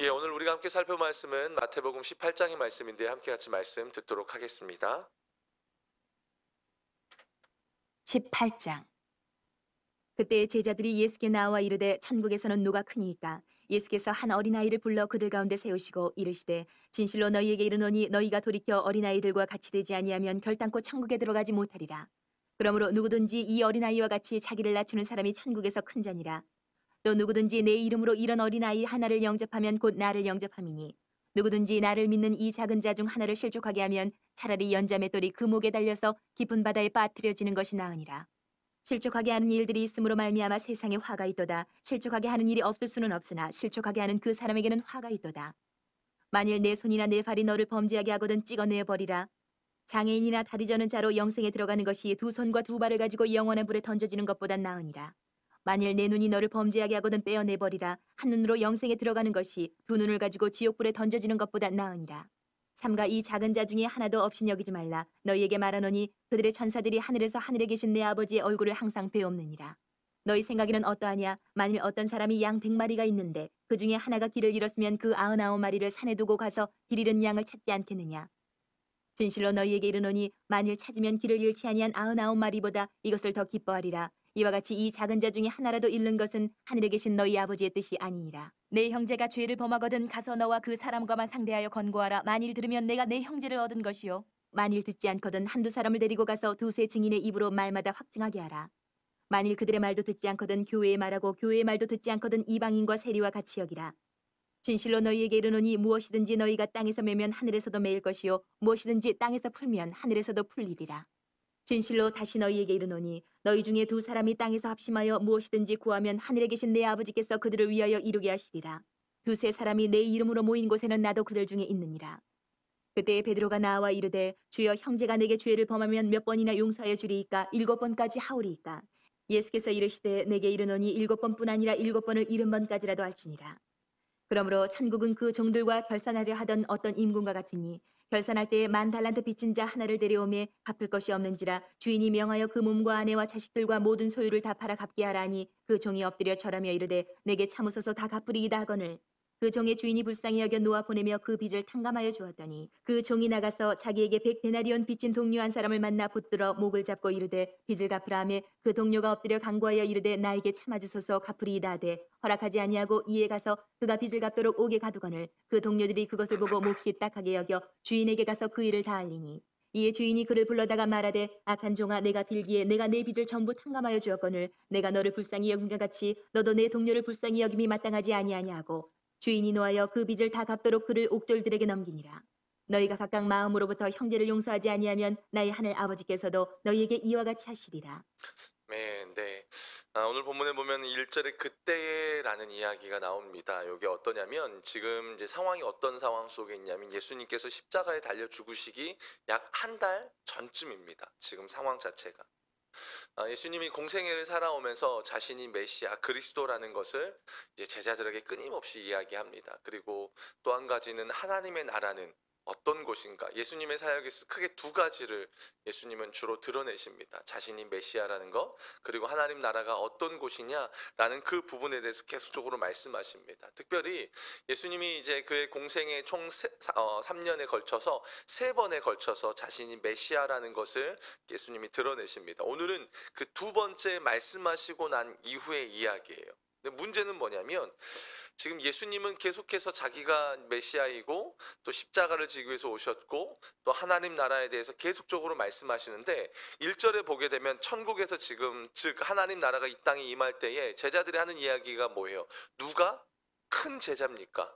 예, 오늘 우리가 함께 살펴볼 말씀은 마태복음 18장의 말씀인데 함께 같이 말씀 듣도록 하겠습니다. 18장. 그때 제자들이 예수께 나와 이르되 천국에서는 누가 크니이까. 예수께서 한 어린아이를 불러 그들 가운데 세우시고 이르시되 진실로 너희에게 이르노니 너희가 돌이켜 어린아이들과 같이 되지 아니하면 결단코 천국에 들어가지 못하리라. 그러므로 누구든지 이 어린아이와 같이 자기를 낮추는 사람이 천국에서 큰 자니라. 또 누구든지 내 이름으로 이런 어린아이 하나를 영접하면 곧 나를 영접함이니 누구든지 나를 믿는 이 작은 자 중 하나를 실족하게 하면 차라리 연자맷돌이 그 목에 달려서 깊은 바다에 빠뜨려지는 것이 나으니라. 실족하게 하는 일들이 있으므로 말미암아 세상에 화가 있도다. 실족하게 하는 일이 없을 수는 없으나 실족하게 하는 그 사람에게는 화가 있도다. 만일 내 손이나 내 발이 너를 범죄하게 하거든 찍어내어 버리라. 장애인이나 다리 저는 자로 영생에 들어가는 것이 두 손과 두 발을 가지고 영원한 불에 던져지는 것보단 나으니라. 만일 내 눈이 너를 범죄하게 하거든 빼어내 버리라. 한 눈으로 영생에 들어가는 것이 두 눈을 가지고 지옥불에 던져지는 것보다 나으니라. 삼가 이 작은 자 중에 하나도 없이 여기지 말라. 너희에게 말하노니 그들의 천사들이 하늘에서 하늘에 계신 내 아버지의 얼굴을 항상 배옵느니라. 너희 생각에는 어떠하냐? 만일 어떤 사람이 양 100마리가 있는데 그 중에 하나가 길을 잃었으면 그 99마리를 산에 두고 가서 길 잃은 양을 찾지 않겠느냐? 진실로 너희에게 이르노니 만일 찾으면 길을 잃지 아니한 99마리보다 이것을 더 기뻐하리라. 이와 같이 이 작은 자 중에 하나라도 잃는 것은 하늘에 계신 너희 아버지의 뜻이 아니니라. 내 형제가 죄를 범하거든 가서 너와 그 사람과만 상대하여 권고하라. 만일 들으면 내가 내 형제를 얻은 것이요 만일 듣지 않거든 한두 사람을 데리고 가서 두세 증인의 입으로 말마다 확증하게 하라. 만일 그들의 말도 듣지 않거든 교회의 말하고 교회의 말도 듣지 않거든 이방인과 세리와 같이 여기라. 진실로 너희에게 이르노니 무엇이든지 너희가 땅에서 매면 하늘에서도 매일 것이요 무엇이든지 땅에서 풀면 하늘에서도 풀리리라. 진실로 다시 너희에게 이르노니 너희 중에 두 사람이 땅에서 합심하여 무엇이든지 구하면 하늘에 계신 내 아버지께서 그들을 위하여 이루게 하시리라. 두세 사람이 내 이름으로 모인 곳에는 나도 그들 중에 있느니라. 그때 베드로가 나와 이르되 주여 형제가 내게 죄를 범하면 몇 번이나 용서하여 주리이까 7번까지 하오리이까. 예수께서 이르시되 내게 이르노니 7번뿐 아니라 7번을 70번까지라도 할지니라. 그러므로 천국은 그 종들과 결산하려 하던 어떤 임금과 같으니 결산할 때에 10,000달란트 빚진 자 하나를 데려오매 갚을 것이 없는지라 주인이 명하여 그 몸과 아내와 자식들과 모든 소유를 다 팔아 갚게 하라 하니 그 종이 엎드려 절하며 이르되 내게 참으소서 다 갚으리이다 하거늘 그 종의 주인이 불쌍히 여겨 놓아 보내며 그 빚을 탕감하여 주었더니 그 종이 나가서 자기에게 100데나리온 빚진 동료 한 사람을 만나 붙들어 목을 잡고 이르되 빚을 갚으라 하매 그 동료가 엎드려 간구하여 이르되 나에게 참아주소서 갚으리이다 하되 허락하지 아니하고 이에 가서 그가 빚을 갚도록 옥에 가두거늘 그 동료들이 그것을 보고 몹시 딱하게 여겨 주인에게 가서 그 일을 다 알리니 이에 주인이 그를 불러다가 말하되 악한 종아 내가 빌기에 내가 내 빚을 전부 탕감하여 주었거늘 내가 너를 불쌍히 여김과 같이 너도 내 동료를 불쌍히 여김이 마땅하지 아니하냐 하고 주인이 노하여 그 빚을 다 갚도록 그를 옥졸들에게 넘기니라. 너희가 각각 마음으로부터 형제를 용서하지 아니하면 나의 하늘 아버지께서도 너희에게 이와 같이 하시리라. 네. 오늘 본문에 보면 1절에 그때라는 이야기가 나옵니다. 여기 어떠냐면 지금 이제 상황이 어떤 상황 속에 있냐면 예수님께서 십자가에 달려 죽으시기 약 한 달 전쯤입니다. 지금 상황 자체가. 예수님이 공생애를 살아오면서 자신이 메시아 그리스도라는 것을 이제 제자들에게 끊임없이 이야기합니다. 그리고 또 한 가지는 하나님의 나라는 어떤 곳인가? 예수님의 사역에서 크게 두 가지를 예수님은 주로 드러내십니다. 자신이 메시아라는 것, 그리고 하나님 나라가 어떤 곳이냐라는 그 부분에 대해서 계속적으로 말씀하십니다. 특별히 예수님이 이제 그의 공생애 총 3년에 걸쳐서 3번에 걸쳐서 자신이 메시아라는 것을 예수님이 드러내십니다. 오늘은 그 두 번째 말씀하시고 난 이후의 이야기예요. 근데 문제는 뭐냐면 지금 예수님은 계속해서 자기가 메시아이고 또 십자가를 지기 위해서 오셨고 또 하나님 나라에 대해서 계속적으로 말씀하시는데 1절에 보게 되면 천국에서 지금 즉 하나님 나라가 이 땅에 임할 때에 제자들이 하는 이야기가 뭐예요? 누가 큰 제자입니까?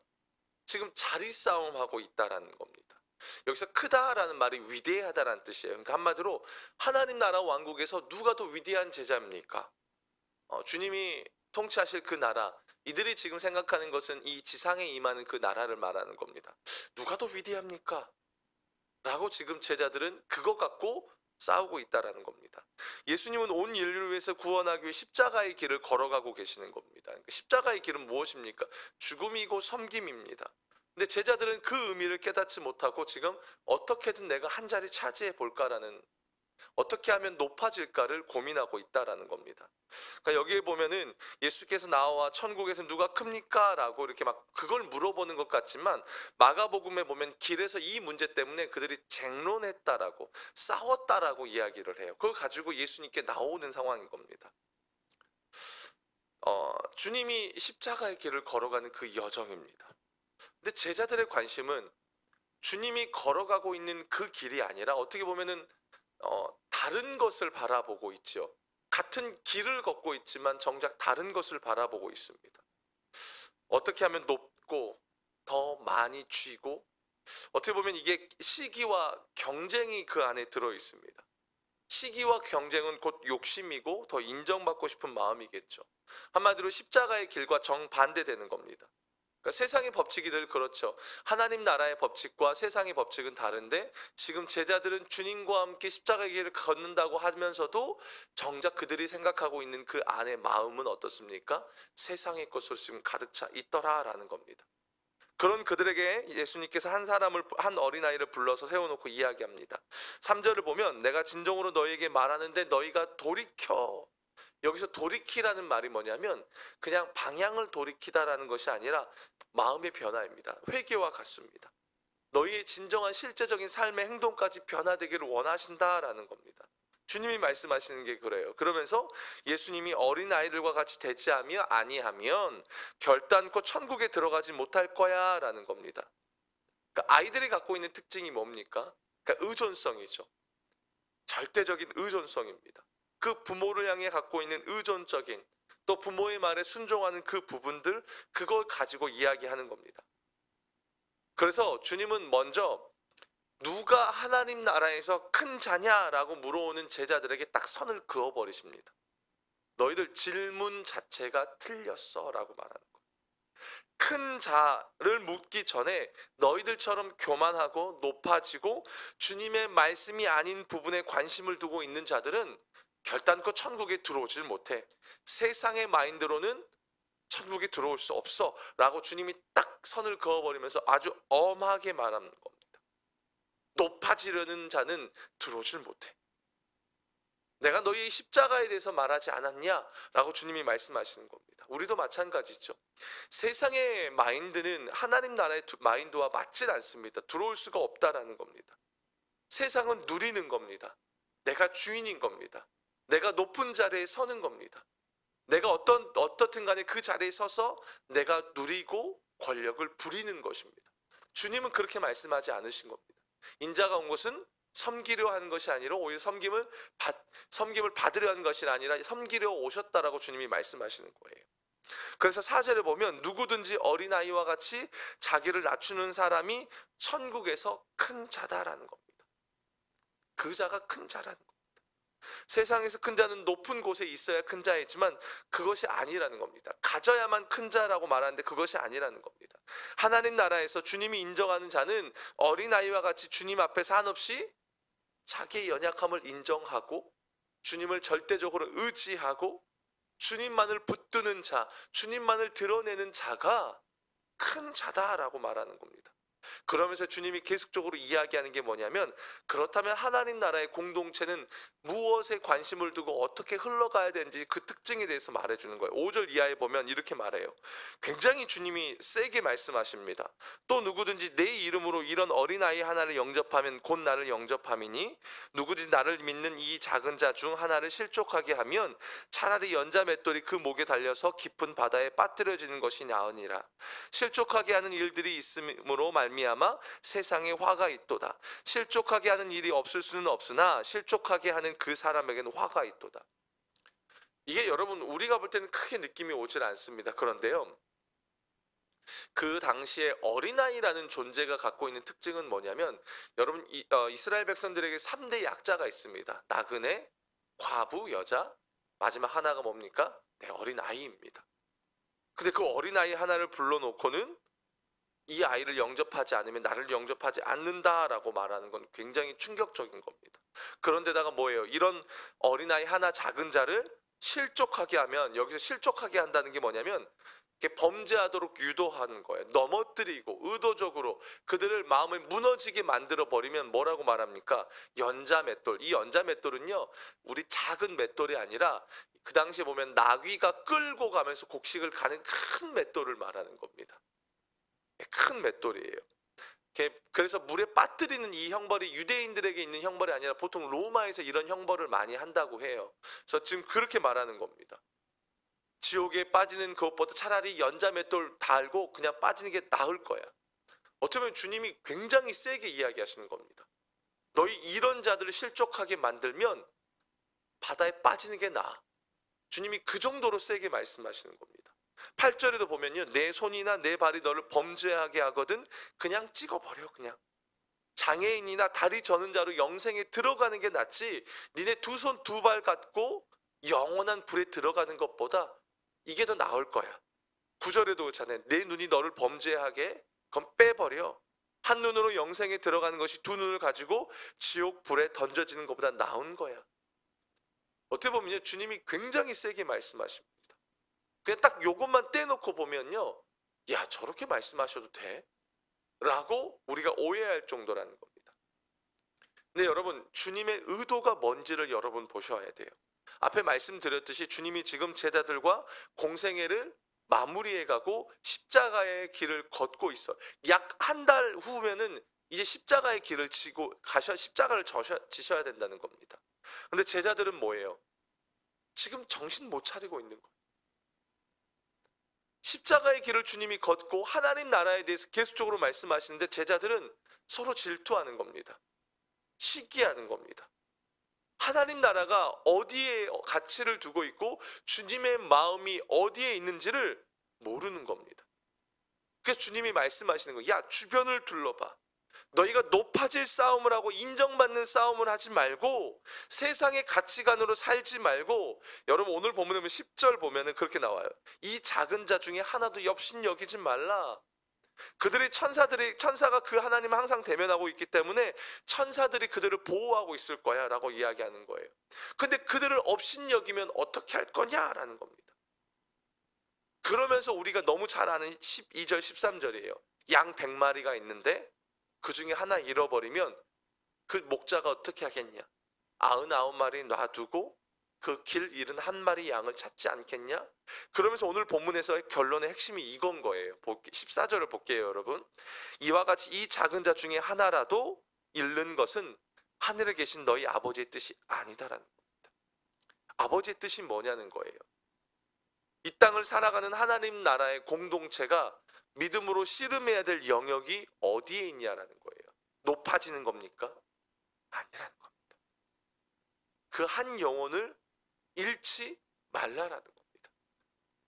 지금 자리 싸움하고 있다라는 겁니다. 여기서 크다라는 말이 위대하다라는 뜻이에요. 그러니까 한마디로 하나님 나라 왕국에서 누가 더 위대한 제자입니까? 주님이 통치하실 그 나라, 이들이 지금 생각하는 것은 이 지상에 임하는 그 나라를 말하는 겁니다. 누가 더 위대합니까? 라고 지금 제자들은 그것 갖고 싸우고 있다라는 겁니다. 예수님은 온 인류를 위해서 구원하기 위해 십자가의 길을 걸어가고 계시는 겁니다. 그러니까 십자가의 길은 무엇입니까? 죽음이고 섬김입니다. 근데 제자들은 그 의미를 깨닫지 못하고 지금 어떻게든 내가 한 자리 차지해 볼까라는 어떻게 하면 높아질까를 고민하고 있다라는 겁니다. 그러니까 여기에 보면은 예수께서 나와 천국에서 누가 큽니까? 라고 이렇게 막 그걸 물어보는 것 같지만 마가복음에 보면 길에서 이 문제 때문에 그들이 쟁론했다라고 싸웠다라고 이야기를 해요. 그걸 가지고 예수님께 나오는 상황인 겁니다. 주님이 십자가의 길을 걸어가는 그 여정입니다. 근데 제자들의 관심은 주님이 걸어가고 있는 그 길이 아니라 어떻게 보면은 다른 것을 바라보고 있죠. 같은 길을 걷고 있지만 정작 다른 것을 바라보고 있습니다. 어떻게 하면 높고 더 많이 쥐고 어떻게 보면 이게 시기와 경쟁이 그 안에 들어 있습니다. 시기와 경쟁은 곧 욕심이고 더 인정받고 싶은 마음이겠죠. 한마디로 십자가의 길과 정반대되는 겁니다. 그러니까 세상의 법칙이 늘 그렇죠. 하나님 나라의 법칙과 세상의 법칙은 다른데 지금 제자들은 주님과 함께 십자가의 길을 걷는다고 하면서도 정작 그들이 생각하고 있는 그 안의 마음은 어떻습니까? 세상의 것으로 지금 가득 차 있더라라는 겁니다. 그런 그들에게 예수님께서 한 어린아이를 불러서 세워놓고 이야기합니다. 3절을 보면 내가 진정으로 너희에게 말하는데 너희가 돌이켜. 여기서 돌이키라는 말이 뭐냐면 그냥 방향을 돌이키다라는 것이 아니라 마음의 변화입니다. 회개와 같습니다. 너희의 진정한 실제적인 삶의 행동까지 변화되기를 원하신다라는 겁니다. 주님이 말씀하시는 게 그래요. 그러면서 예수님이 어린아이들과 같이 대치하며 아니하면 결단코 천국에 들어가지 못할 거야 라는 겁니다. 그러니까 아이들이 갖고 있는 특징이 뭡니까? 그러니까 의존성이죠. 절대적인 의존성입니다. 그 부모를 향해 갖고 있는 의존적인 또 부모의 말에 순종하는 그 부분들 그걸 가지고 이야기하는 겁니다. 그래서 주님은 먼저 누가 하나님 나라에서 큰 자냐라고 물어오는 제자들에게 딱 선을 그어버리십니다. 너희들 질문 자체가 틀렸어 라고 말하는 거예요. 큰 자를 묻기 전에 너희들처럼 교만하고 높아지고 주님의 말씀이 아닌 부분에 관심을 두고 있는 자들은 결단코 천국에 들어오질 못해. 세상의 마인드로는 천국에 들어올 수 없어 라고 주님이 딱 선을 그어버리면서 아주 엄하게 말하는 겁니다. 높아지려는 자는 들어오질 못해. 내가 너희의 십자가에 대해서 말하지 않았냐? 라고 주님이 말씀하시는 겁니다. 우리도 마찬가지죠. 세상의 마인드는 하나님 나라의 마인드와 맞질 않습니다. 들어올 수가 없다라는 겁니다. 세상은 누리는 겁니다. 내가 주인인 겁니다. 내가 높은 자리에 서는 겁니다. 내가 어떻든 간에 그 자리에 서서 내가 누리고 권력을 부리는 것입니다. 주님은 그렇게 말씀하지 않으신 겁니다. 인자가 온 것은 섬기려 하는 것이 아니라 오히려 섬김을 받으려 하는 것이 아니라 섬기려 오셨다라고 주님이 말씀하시는 거예요. 그래서 4절에 보면 누구든지 어린아이와 같이 자기를 낮추는 사람이 천국에서 큰 자다라는 겁니다. 그 자가 큰 자라는 겁니다. 세상에서 큰 자는 높은 곳에 있어야 큰 자이지만 그것이 아니라는 겁니다. 가져야만 큰 자라고 말하는데 그것이 아니라는 겁니다. 하나님 나라에서 주님이 인정하는 자는 어린아이와 같이 주님 앞에서 한없이 자기의 연약함을 인정하고 주님을 절대적으로 의지하고 주님만을 붙드는 자, 주님만을 드러내는 자가 큰 자다라고 말하는 겁니다. 그러면서 주님이 계속적으로 이야기하는 게 뭐냐면 그렇다면 하나님 나라의 공동체는 무엇에 관심을 두고 어떻게 흘러가야 되는지 그 특징에 대해서 말해주는 거예요. 5절 이하에 보면 이렇게 말해요. 굉장히 주님이 세게 말씀하십니다. 또 누구든지 내 이름으로 이런 어린아이 하나를 영접하면 곧 나를 영접함이니 누구든지 나를 믿는 이 작은 자 중 하나를 실족하게 하면 차라리 연자 맷돌이 그 목에 달려서 깊은 바다에 빠뜨려지는 것이 나으니라. 실족하게 하는 일들이 있음으로 말미암아 세상에 화가 있도다. 실족하게 하는 일이 없을 수는 없으나 실족하게 하는 그 사람에게는 화가 있도다. 이게 여러분 우리가 볼 때는 크게 느낌이 오질 않습니다. 그런데요, 그 당시에 어린아이라는 존재가 갖고 있는 특징은 뭐냐면 여러분 이스라엘 백성들에게 3대 약자가 있습니다. 나그네, 과부, 여자, 마지막 하나가 뭡니까? 네, 어린아이입니다. 근데 그 어린아이 하나를 불러놓고는 이 아이를 영접하지 않으면 나를 영접하지 않는다라고 말하는 건 굉장히 충격적인 겁니다. 그런데다가 뭐예요? 이런 어린아이 하나 작은 자를 실족하게 하면, 여기서 실족하게 한다는 게 뭐냐면 이렇게 범죄하도록 유도하는 거예요. 넘어뜨리고 의도적으로 그들을 마음을 무너지게 만들어 버리면 뭐라고 말합니까? 연자맷돌. 이 연자맷돌은요, 우리 작은 맷돌이 아니라 그 당시에 보면 나귀가 끌고 가면서 곡식을 가는 큰 맷돌을 말하는 겁니다. 큰 맷돌이에요. 그래서 물에 빠뜨리는 이 형벌이 유대인들에게 있는 형벌이 아니라 보통 로마에서 이런 형벌을 많이 한다고 해요. 그래서 지금 그렇게 말하는 겁니다. 지옥에 빠지는 그것보다 차라리 연자맷돌 달고 그냥 빠지는 게 나을 거야. 어떻게 보면 주님이 굉장히 세게 이야기하시는 겁니다. 너희 이런 자들을 실족하게 만들면 바다에 빠지는 게 나아. 주님이 그 정도로 세게 말씀하시는 겁니다. 8절에도 보면요, 내 손이나 내 발이 너를 범죄하게 하거든 그냥 찍어버려. 그냥 장애인이나 다리 저는 자로 영생에 들어가는 게 낫지, 니네 두 손 두 발 갖고 영원한 불에 들어가는 것보다 이게 더 나을 거야. 9절에도 그렇잖아요. 내 눈이 너를 범죄하게, 그건 빼버려. 한 눈으로 영생에 들어가는 것이 두 눈을 가지고 지옥 불에 던져지는 것보다 나은 거야. 어떻게 보면요, 주님이 굉장히 세게 말씀하십니다. 그냥 딱 요것만 떼놓고 보면요, 야, 저렇게 말씀하셔도 돼? 라고 우리가 오해할 정도라는 겁니다. 근데 여러분, 주님의 의도가 뭔지를 여러분 보셔야 돼요. 앞에 말씀드렸듯이 주님이 지금 제자들과 공생애를 마무리해가고 십자가의 길을 걷고 있어. 약 한 달 후면은 이제 십자가의 길을 지고 십자가를 지셔야 된다는 겁니다. 근데 제자들은 뭐예요? 지금 정신 못 차리고 있는 거예요. 십자가의 길을 주님이 걷고 하나님 나라에 대해서 계속적으로 말씀하시는데 제자들은 서로 질투하는 겁니다. 시기하는 겁니다. 하나님 나라가 어디에 가치를 두고 있고 주님의 마음이 어디에 있는지를 모르는 겁니다. 그래서 주님이 말씀하시는 거예요. 야, 주변을 둘러봐. 너희가 높아질 싸움을 하고 인정받는 싸움을 하지 말고 세상의 가치관으로 살지 말고, 여러분 오늘 본문에 보면 10절 보면은 그렇게 나와요. 이 작은 자 중에 하나도 엽신 여기지 말라. 그들의 천사가 그 하나님을 항상 대면하고 있기 때문에 천사들이 그들을 보호하고 있을 거야 라고 이야기하는 거예요. 근데 그들을 업신 여기면 어떻게 할 거냐라는 겁니다. 그러면서 우리가 너무 잘 아는 12절 13절이에요. 양 100마리가 있는데 그 중에 하나 잃어버리면 그 목자가 어떻게 하겠냐? 99마리 놔두고 그 길 잃은 한 마리 양을 찾지 않겠냐? 그러면서 오늘 본문에서의 결론의 핵심이 이건 거예요. 14절을 볼게요, 여러분. 이와 같이 이 작은 자 중에 하나라도 잃는 것은 하늘에 계신 너희 아버지의 뜻이 아니다라는 겁니다. 아버지의 뜻이 뭐냐는 거예요. 이 땅을 살아가는 하나님 나라의 공동체가 믿음으로 씨름해야 될 영역이 어디에 있냐라는 거예요. 높아지는 겁니까? 아니라는 겁니다. 그 한 영혼을 잃지 말라라는 겁니다.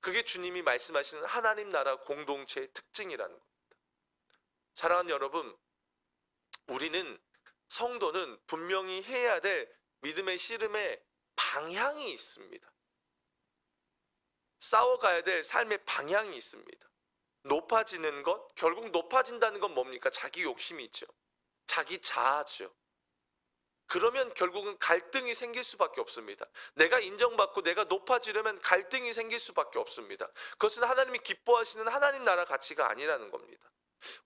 그게 주님이 말씀하시는 하나님 나라 공동체의 특징이라는 겁니다. 사랑하는 여러분, 우리는 성도는 분명히 해야 될 믿음의 씨름의 방향이 있습니다. 싸워가야 될 삶의 방향이 있습니다. 높아지는 것, 결국 높아진다는 건 뭡니까? 자기 욕심이 있죠. 자기 자아죠. 그러면 결국은 갈등이 생길 수밖에 없습니다. 내가 인정받고 내가 높아지려면 갈등이 생길 수밖에 없습니다. 그것은 하나님이 기뻐하시는 하나님 나라 가치가 아니라는 겁니다.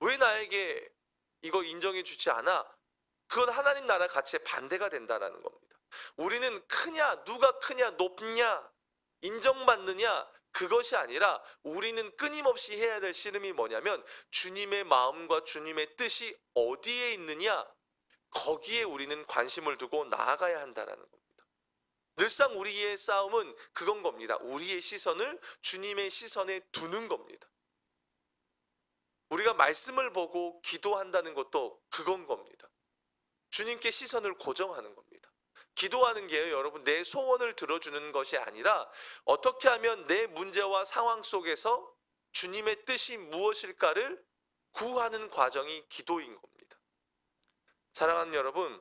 왜 나에게 이거 인정해 주지 않아? 그건 하나님 나라 가치에 반대가 된다는 겁니다. 우리는 크냐, 누가 크냐, 높냐, 인정받느냐, 그것이 아니라 우리는 끊임없이 해야 될 씨름이 뭐냐면 주님의 마음과 주님의 뜻이 어디에 있느냐, 거기에 우리는 관심을 두고 나아가야 한다는 겁니다. 늘상 우리의 싸움은 그건 겁니다. 우리의 시선을 주님의 시선에 두는 겁니다. 우리가 말씀을 보고 기도한다는 것도 그건 겁니다. 주님께 시선을 고정하는 겁니다. 기도하는 게요, 여러분, 내 소원을 들어주는 것이 아니라 어떻게 하면 내 문제와 상황 속에서 주님의 뜻이 무엇일까를 구하는 과정이 기도인 겁니다. 사랑하는 여러분,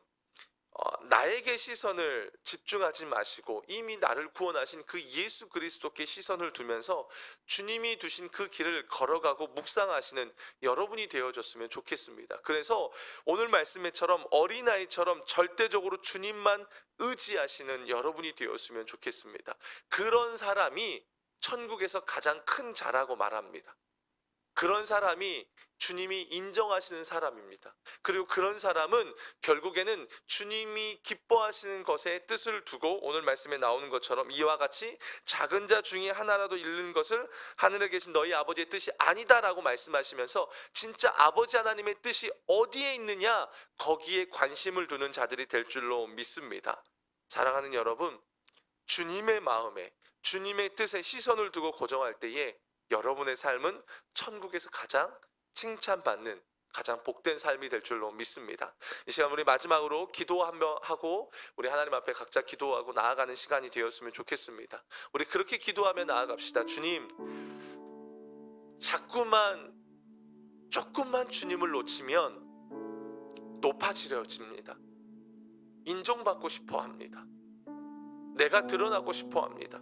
나에게 시선을 집중하지 마시고 이미 나를 구원하신 그 예수 그리스도께 시선을 두면서 주님이 두신 그 길을 걸어가고 묵상하시는 여러분이 되어줬으면 좋겠습니다. 그래서 오늘 말씀에처럼 어린아이처럼 절대적으로 주님만 의지하시는 여러분이 되었으면 좋겠습니다. 그런 사람이 천국에서 가장 큰 자라고 말합니다. 그런 사람이 주님이 인정하시는 사람입니다. 그리고 그런 사람은 결국에는 주님이 기뻐하시는 것에 뜻을 두고 오늘 말씀에 나오는 것처럼 이와 같이 작은 자 중에 하나라도 잃는 것을 하늘에 계신 너희 아버지의 뜻이 아니다라고 말씀하시면서 진짜 아버지 하나님의 뜻이 어디에 있느냐 거기에 관심을 두는 자들이 될 줄로 믿습니다. 사랑하는 여러분, 주님의 마음에 주님의 뜻에 시선을 두고 고정할 때에 여러분의 삶은 천국에서 가장 칭찬받는 가장 복된 삶이 될 줄로 믿습니다. 이 시간 우리 마지막으로 기도 한번 하고 우리 하나님 앞에 각자 기도하고 나아가는 시간이 되었으면 좋겠습니다. 우리 그렇게 기도하며 나아갑시다. 주님, 자꾸만 조금만 주님을 놓치면 높아지려집니다. 인정받고 싶어 합니다. 내가 드러나고 싶어 합니다.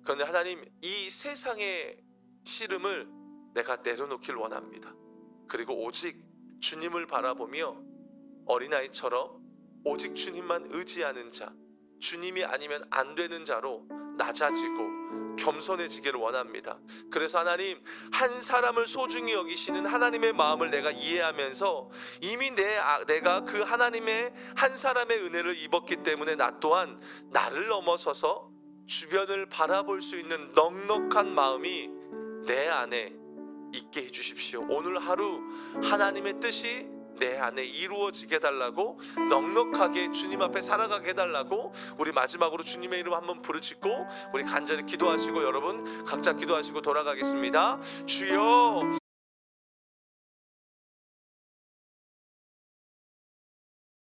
그런데 하나님, 이 세상의 씨름을 내가 내려놓길 원합니다. 그리고 오직 주님을 바라보며 어린아이처럼 오직 주님만 의지하는 자, 주님이 아니면 안 되는 자로 낮아지고 겸손해지기를 원합니다. 그래서 하나님, 한 사람을 소중히 여기시는 하나님의 마음을 내가 이해하면서 이미 내가 그 하나님의 한 사람의 은혜를 입었기 때문에 나 또한 나를 넘어서서 주변을 바라볼 수 있는 넉넉한 마음이 내 안에 있게 해주십시오. 오늘 하루 하나님의 뜻이 내 안에 이루어지게 해달라고, 넉넉하게 주님 앞에 살아가게 해달라고 우리 마지막으로 주님의 이름 한번 부르짖고 우리 간절히 기도하시고 여러분 각자 기도하시고 돌아가겠습니다. 주여,